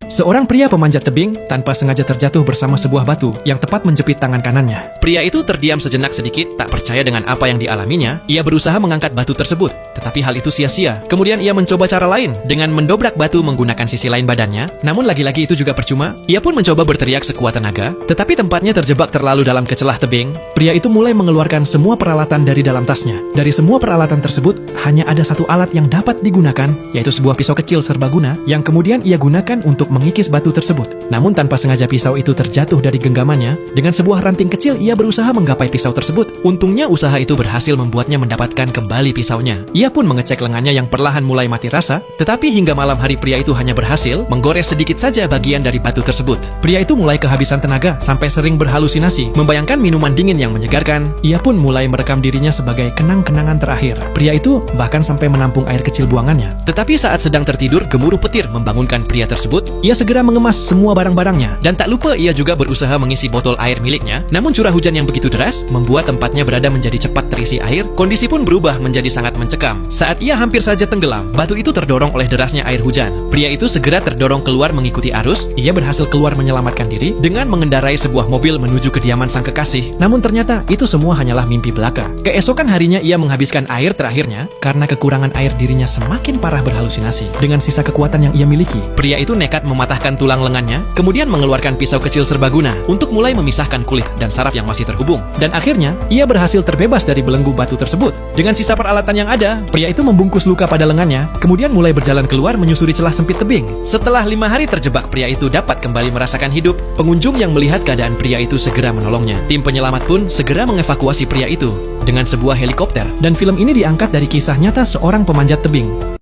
Seorang pria pemanjat tebing tanpa sengaja terjatuh bersama sebuah batu yang tepat menjepit tangan kanannya. Pria itu terdiam sejenak sedikit, tak percaya dengan apa yang dialaminya. Ia berusaha mengangkat batu tersebut, tetapi hal itu sia-sia. Kemudian ia mencoba cara lain dengan mendobrak batu menggunakan sisi lain badannya. Namun lagi-lagi itu juga percuma. Ia pun mencoba berteriak sekuat tenaga, tetapi tempatnya terjebak terlalu dalam ke celah tebing. Pria itu mulai mengeluarkan semua peralatan dari dalam tasnya. Dari semua peralatan tersebut, hanya ada satu alat yang dapat digunakan, yaitu sebuah pisau kecil serbaguna yang kemudian ia gunakan untuk mengikis batu tersebut. Namun tanpa sengaja pisau itu terjatuh dari genggamannya. Dengan sebuah ranting kecil ia berusaha menggapai pisau tersebut. Untungnya usaha itu berhasil membuatnya mendapatkan kembali pisaunya. Ia pun mengecek lengannya yang perlahan mulai mati rasa, tetapi hingga malam hari pria itu hanya berhasil menggores sedikit saja bagian dari batu tersebut. Pria itu mulai kehabisan tenaga sampai sering berhalusinasi, membayangkan minuman dingin yang menyegarkan. Ia pun mulai merekam dirinya sebagai kenang-kenangan terakhir. Pria itu bahkan sampai menampung air kecil buangannya. Tetapi saat sedang tertidur, gemuruh petir membangunkan pria tersebut. Ia segera mengemas semua barang-barangnya, dan tak lupa ia juga berusaha mengisi botol air miliknya. Namun curah hujan yang begitu deras membuat tempatnya berada menjadi cepat terisi air. Kondisi pun berubah menjadi sangat mencekam. Saat ia hampir saja tenggelam, batu itu terdorong oleh derasnya air hujan. Pria itu segera terdorong keluar mengikuti arus. Ia berhasil keluar menyelamatkan diri dengan mengendarai sebuah mobil menuju kediaman sang kekasih. Namun ternyata itu semua hanyalah mimpi belaka. Keesokan harinya ia menghabiskan air terakhirnya karena kekurangan air dirinya semakin parah berhalusinasi. Dengan sisa kekuatan yang ia miliki, pria itu nekat mematahkan tulang lengannya, kemudian mengeluarkan pisau kecil serbaguna untuk mulai memisahkan kulit dan saraf yang masih terhubung. Dan akhirnya, ia berhasil terbebas dari belenggu batu tersebut. Dengan sisa peralatan yang ada, pria itu membungkus luka pada lengannya, kemudian mulai berjalan keluar menyusuri celah sempit tebing. Setelah 5 hari terjebak, pria itu dapat kembali merasakan hidup. Pengunjung yang melihat keadaan pria itu segera menolongnya. Tim penyelamat pun segera mengevakuasi pria itu dengan sebuah helikopter. Dan film ini diangkat dari kisah nyata seorang pemanjat tebing.